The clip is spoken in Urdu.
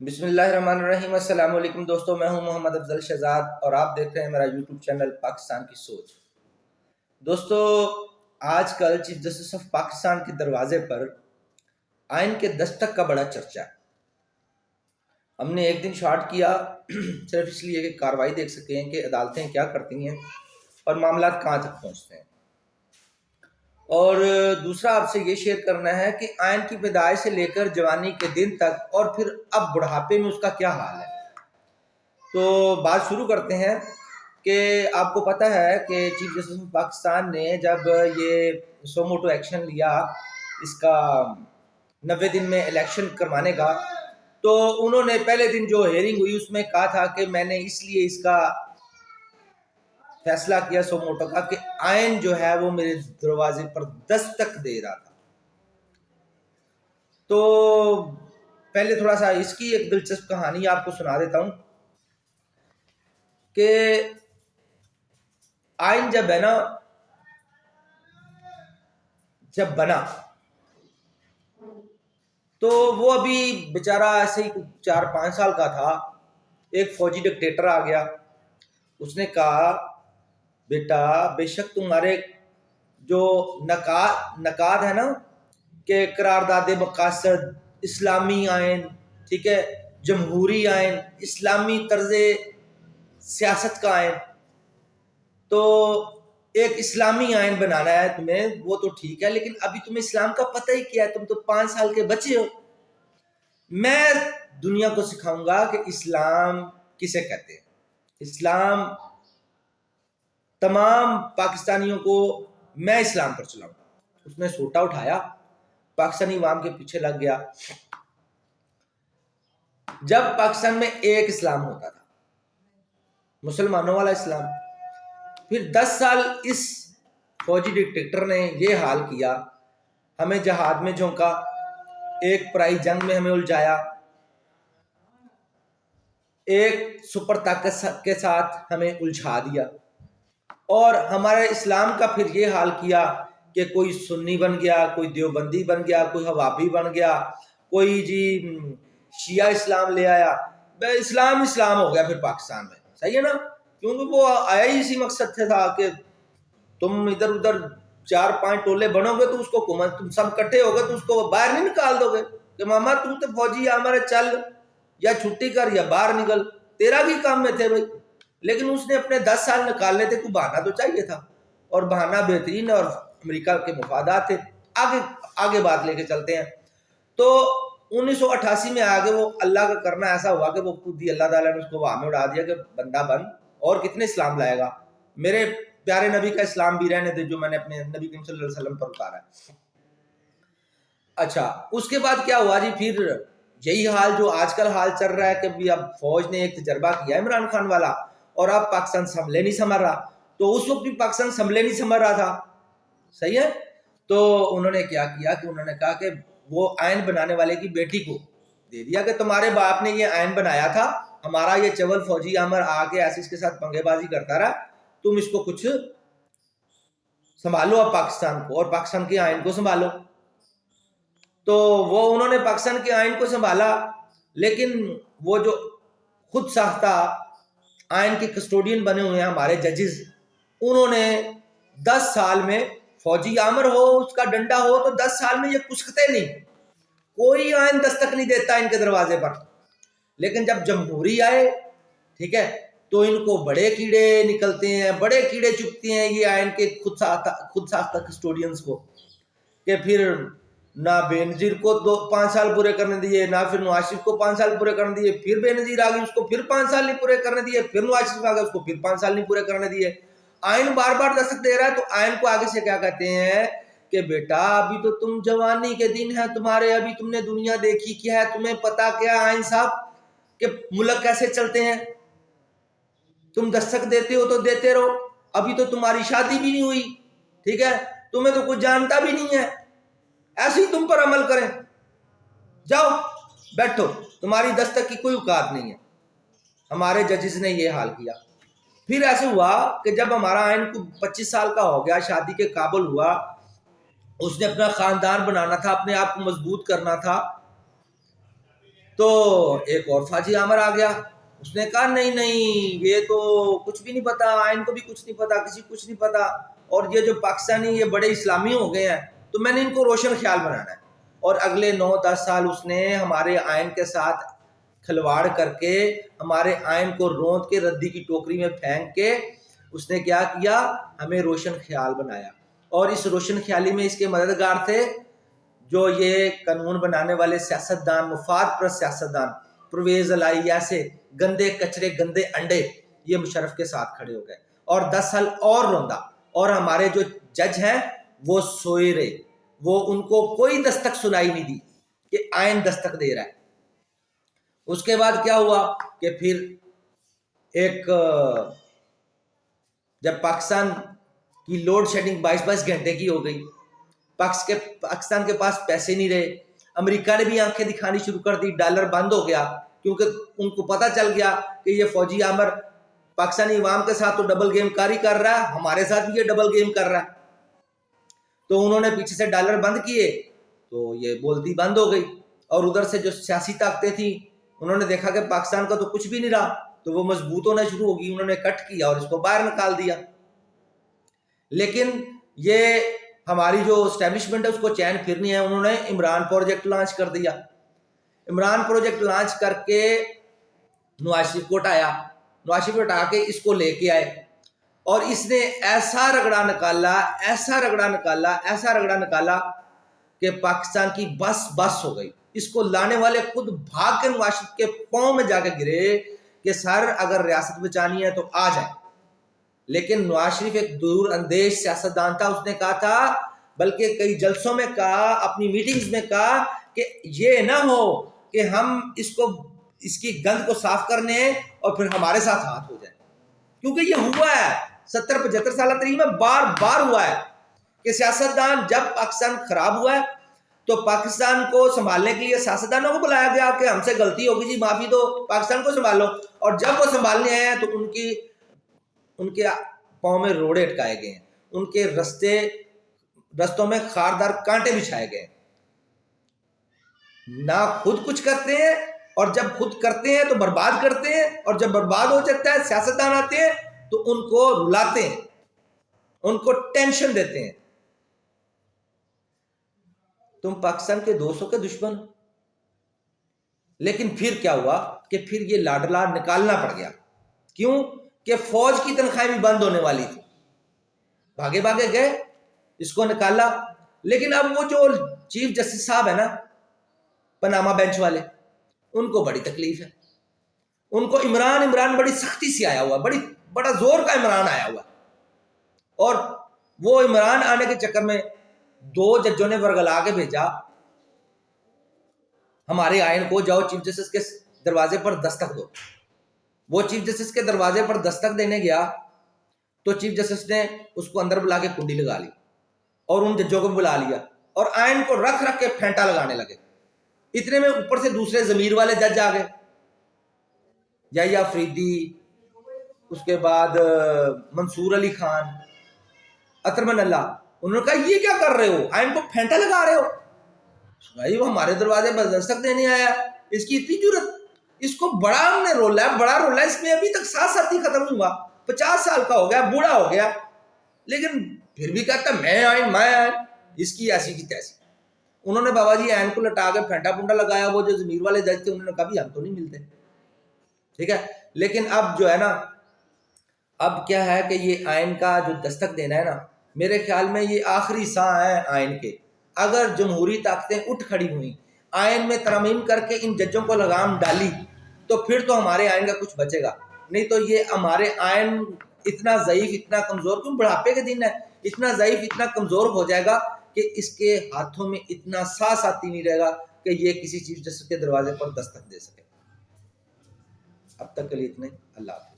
بسم اللہ الرحمن الرحیم۔ السلام علیکم دوستو، میں ہوں محمد افضل شہزاد اور آپ دیکھ رہے ہیں میرا یوٹیوب چینل پاکستان کی سوچ۔ دوستو، آج کل چیف جسٹس آف پاکستان کے دروازے پر آئین کے دستک کا بڑا چرچا ہے۔ ہم نے ایک دن شارٹ کیا صرف اس لیے کہ کارروائی دیکھ سکیں کہ عدالتیں کیا کرتی ہیں اور معاملات کہاں تک پہنچتے ہیں، اور دوسرا آپ سے یہ شیئر کرنا ہے کہ آئین کی پیدائش سے لے کر جوانی کے دن تک اور پھر اب بڑھاپے میں اس کا کیا حال ہے۔ تو بات شروع کرتے ہیں کہ آپ کو پتہ ہے کہ چیف جسٹس آف پاکستان نے جب یہ سو موٹو ایکشن لیا اس کا 90 دن میں الیکشن کروانے کا، تو انہوں نے پہلے دن جو ہیئرنگ ہوئی اس میں کہا تھا کہ میں نے اس لیے اس کا فیصلہ کیا سو موٹو کا کہ آئین جو ہے وہ میرے دروازے پر دستک دے رہا تھا۔ تو پہلے تھوڑا سا اس کی ایک دلچسپ کہانی آپ کو سنا دیتا ہوں کہ آئین جب ہے نا جب بنا تو وہ ابھی بیچارہ ایسے ہی 4-5 سال کا تھا۔ ایک فوجی ڈکٹیٹر آ گیا، اس نے کہا بیٹا بے شک تمہارے جو نکات ہے نا کہ قرارداد مقاصد، اسلامی آئین، ٹھیک ہے، جمہوری آئین، اسلامی طرز سیاست کا آئین، تو ایک اسلامی آئین بنانا ہے تمہیں، وہ تو ٹھیک ہے، لیکن ابھی تمہیں اسلام کا پتہ ہی کیا ہے، تم تو 5 سال کے بچے ہو۔ میں دنیا کو سکھاؤں گا کہ اسلام کسے کہتے ہیں، اسلام تمام پاکستانیوں کو میں اسلام پر چلاؤں گا۔ اس نے سوٹا اٹھایا، پاکستانی عوام کے پیچھے لگ گیا۔ جب پاکستان میں ایک اسلام ہوتا تھا، مسلمانوں والا اسلام، پھر 10 سال اس فوجی ڈکٹیٹر نے یہ حال کیا، ہمیں جہاد میں جھونکا، ایک پرائی جنگ میں ہمیں الجھایا، ایک سپر طاقت کے ساتھ ہمیں الجھا دیا، اور ہمارے اسلام کا پھر یہ حال کیا کہ کوئی سنی بن گیا، کوئی دیوبندی بن گیا، کوئی حوابی بن گیا، کوئی شیعہ اسلام لے آیا۔ اسلام ہو گیا پھر پاکستان میں، صحیح ہے نا، کیونکہ وہ آیا ہی اسی مقصد سے تھا کہ تم ادھر ادھر 4-5 ٹولے بنو گے تو اس کو تم سب کٹھے ہو گئے تو اس کو باہر نہیں نکال دو گے کہ ماما تم تو فوجی ہمارے چل یا چھٹی کر یا باہر نکل، تیرا بھی کام میں تھے بھائی۔ لیکن اس نے اپنے 10 سال نکالنے تھے، کوئی بہانہ تو چاہیے تھا، اور بہانہ بہترین اور امریکہ کے مفادات تھے۔ آگے بات لے کے چلتے ہیں۔ تو 1988 میں آگے وہ اللہ کا کرنا ایسا ہوا کہ وہ خود ہی اللہ تعالیٰ نے اس کو ہوا میں اڑا دیا کہ بندہ بن، اور کتنے اسلام لائے گا، میرے پیارے نبی کا اسلام بھی رہنے دے جو میں نے اپنے نبی کریم صلی اللہ علیہ وسلم پر اتارا ہے۔ اچھا، اس کے بعد کیا ہوا پھر یہی حال جو آج کل حال چل رہا ہے کہ اب فوج نے ایک تجربہ کیا عمران خان والا، اور اب پاکستان سنبھلے نہیں سنبھل رہا۔ تو اس وقت بھی پاکستان سنبھلے نہیں سنبھل رہا تھا، صحیح ہے۔ تو انہوں نے کیا کیا کہ انہوں نے کہا کہ وہ آئین بنانے والے کی بیٹی کو دے دیا کہ تمہارے باپ نے یہ آئین بنایا تھا، ہمارا یہ چول فوجی عامر آ کے ایسے اس کے ساتھ پنگے بازی کرتا رہا، تم اس کو کچھ سنبھالو اب پاکستان کو، اور پاکستان کے آئین کو سنبھالو۔ تو وہ انہوں نے پاکستان کے آئین کو سنبھالا، لیکن وہ جو خود ساختہ آئین کے کسٹوڈین بنے ہوئے ہیں ہمارے ججز، انہوں نے 10 سال میں فوجی آمر ہو، اس کا ڈنڈا ہو، تو 10 سال میں یہ کسکتے نہیں، کوئی آئین دستک نہیں دیتا ان کے دروازے پر۔ لیکن جب جمہوری آئے، ٹھیک ہے، تو ان کو بڑے کیڑے نکلتے ہیں، بڑے کیڑے چپتے ہیں یہ آئین کے خود ساختہ کسٹوڈینز کو، کہ پھر نہ بے نظیر کو 5 سال پورے کرنے دیے، نہ پھر نواز شریف کو 5 سال پورے کرنے دیے، پھر بے نظیر آ گئی اس کو پھر 5 سال نہیں پورے کرنے دیے، پھر نواز شریف آ گیا اس کو پھر 5 سال نہیں پورے کرنے دیے۔ آئین بار بار دستک دے رہا ہے، تو آئین کو آگے سے کیا کہتے ہیں کہ بیٹا ابھی تو تم جوانی کے دن ہیں تمہارے، ابھی تم نے دنیا دیکھی کیا ہے، تمہیں پتا کیا آئین صاحب کہ ملک کیسے چلتے ہیں، تم دستک دیتے ہو تو دیتے رہو، ابھی تو تمہاری شادی بھی نہیں ہوئی، ٹھیک ہے، تمہیں تو کچھ جانتا بھی نہیں ہے، ایسے ہی تم پر عمل کریں، جاؤ بیٹھو، تمہاری دستک کی کوئی اوقات نہیں ہے۔ ہمارے ججز نے یہ حال کیا۔ پھر ایسے ہوا کہ جب ہمارا آئین کو 25 سال کا ہو گیا، شادی کے قابل ہوا، اس نے اپنا خاندان بنانا تھا، اپنے آپ کو مضبوط کرنا تھا، تو ایک اور فاجی آمر آ گیا، اس نے کہا نہیں نہیں یہ تو کچھ بھی نہیں پتا، آئین کو بھی کچھ نہیں پتا، کسی کچھ نہیں پتا، اور یہ جو پاکستانی یہ بڑے اسلامی ہو گئے ہیں تو میں نے ان کو روشن خیال بنانا ہے۔ اور اگلے 9-10 سال اس نے ہمارے آئین کے ساتھ کھلواڑ کر کے ہمارے آئین کو روند کے ردی کی ٹوکری میں پھینک کے اس نے کیا کیا، ہمیں روشن خیال بنایا۔ اور اس روشن خیالی میں اس کے مددگار تھے جو یہ قانون بنانے والے سیاستدان، مفاد پرست سیاستدان، پرویز الہی، ایسے گندے کچرے گندے انڈے یہ مشرف کے ساتھ کھڑے ہو گئے اور 10 سال اور روندا۔ اور ہمارے جو جج ہیں وہ سوئے رہے، وہ ان کو کوئی دستک سنائی نہیں دی کہ آئین دستک دے رہا ہے۔ اس کے بعد کیا ہوا کہ پھر ایک جب پاکستان کی لوڈ شیڈنگ 22 گھنٹے کی ہو گئی، پاکستان کے پاس پیسے نہیں رہے، امریکہ نے بھی آنکھیں دکھانی شروع کر دی، ڈالر بند ہو گیا کیونکہ ان کو پتہ چل گیا کہ یہ فوجی آمر پاکستانی عوام کے ساتھ تو ڈبل گیم کاری کر رہا ہے، ہمارے ساتھ بھی یہ ڈبل گیم کر رہا ہے۔ تو انہوں نے پیچھے سے ڈالر بند کیے تو یہ بولتی بند ہو گئی، اور ادھر سے جو سیاسی طاقتیں تھیں انہوں نے دیکھا کہ پاکستان کا تو کچھ بھی نہیں رہا تو وہ مضبوط ہونا شروع ہوگی، انہوں نے کٹ کیا اور اس کو باہر نکال دیا۔ لیکن یہ ہماری جو اسٹیبلشمنٹ ہے اس کو چین پھرنی ہے، انہوں نے عمران پروجیکٹ لانچ کر دیا۔ عمران پروجیکٹ لانچ کر کے نواز شریف کو اٹھایا، نواز شریف کو اٹھا کے اس کو لے کے آئے، اور اس نے ایسا رگڑا نکالا کہ پاکستان کی بس ہو گئی۔ اس کو لانے والے خود بھاگ کے نواز شریف کے پاؤں میں جا کے گرے کہ سر اگر ریاست بچانی ہے تو آ جائے۔ لیکن نواز شریف ایک دور اندیش سیاستدان تھا، اس نے کہا تھا، بلکہ کئی جلسوں میں کہا، اپنی میٹنگز میں کہا کہ یہ نہ ہو کہ ہم اس کی گند کو صاف کرنے ہیں اور پھر ہمارے ساتھ ہاتھ ہو جائے، کیونکہ یہ ہوا ہے 70-75 سالہ تاریخ میں بار ہوا ہے کہ سیاستدان جب پاکستان خراب ہوا ہے تو پاکستان کو سنبھالنے کے لیے سیاستدانوں کو بلایا گیا کہ ہم سے غلطی ہوگی جی معافی دو، پاکستان کو سنبھالو، اور جب وہ سنبھالنے آئے ہیں تو ان کے پاؤں میں روڑے اٹکائے گئے ہیں، ان کے رستوں میں خاردار کانٹے بچھائے گئے ہیں۔ نہ خود کچھ کرتے ہیں، اور جب خود کرتے ہیں تو برباد کرتے ہیں، اور جب برباد ہو جاتا ہے سیاستدان آتے ہیں تو ان کو رلاتے ہیں، ان کو ٹینشن دیتے ہیں۔ تم پاکستان کے 200 کے دشمن، لیکن پھر کیا ہوا کہ پھر یہ لاڈلا نکالنا پڑ گیا۔ کیوں کہ فوج کی تنخواہیں بھی بند ہونے والی تھی، بھاگے گئے، اس کو نکالا۔ لیکن اب وہ جو چیف جسٹس صاحب ہے نا پاناما بینچ والے، ان کو بڑی تکلیف ہے، ان کو عمران بڑی سختی سے آیا ہوا، بڑا زور کا عمران آیا ہوا، اور وہ عمران آنے کے چکر میں 2 ججوں نے ورگلا کے بھیجا ہمارے آئین کو، جاؤ چیف جسٹس کے دروازے پر دستک دو۔ وہ چیف جسٹس کے دروازے پر دستک دینے گیا تو چیف جسٹس نے اس کو اندر بلا کے کنڈی لگا لی اور ان ججوں کو بلا لیا اور آئین کو رکھ کے پھینٹا لگانے لگے۔ اتنے میں اوپر سے دوسرے ضمیر والے جج آ گئے، یحییٰ فریدی، اس کے بعد منصور علی خان، اطرمن اللہ، انہوں نے کہا یہ کیا کر رہے ہو، آئین کو پھینٹا لگا رہے ہو؟ بھائی وہ ہمارے دروازے پر دستک دینے آیا، اس کی اتنی جرت، اس کو بڑا ہم نے رولا ہے، اس میں ابھی تک 7 سال ہی ختم نہیں ہوا، 50 سال کا ہو گیا، بوڑھا ہو گیا، لیکن پھر بھی کہتا میں آئین، اس کی ایسی کی تیسی۔ انہوں نے بابا جی آئین کو لٹا کے پھینٹا پنڈا لگایا، وہ جو ضمیر والے جج تھے انہوں نے کہا بھی ہم تو نہیں ملتے، ٹھیک ہے۔ لیکن اب جو ہے نا، اب کیا ہے کہ یہ آئین کا جو دستک دینا ہے نا، میرے خیال میں یہ آخری ساں ہے آئین کے۔ اگر جمہوری طاقتیں اٹھ کھڑی ہوئیں، آئین میں ترمیم کر کے ان ججوں کو لگام ڈالی، تو پھر تو ہمارے آئین کا کچھ بچے گا، نہیں تو یہ ہمارے آئین اتنا ضعیف، اتنا کمزور، کیوں بڑھاپے کے دن ہے، اتنا ضعیف، اتنا کمزور ہو جائے گا کہ اس کے ہاتھوں میں اتنا ساس آتی نہیں رہے گا کہ یہ کسی چیف جسٹس کے دروازے پر دستک دے سکے۔ اب تک کے لیے اتنے، اللہ حافظ۔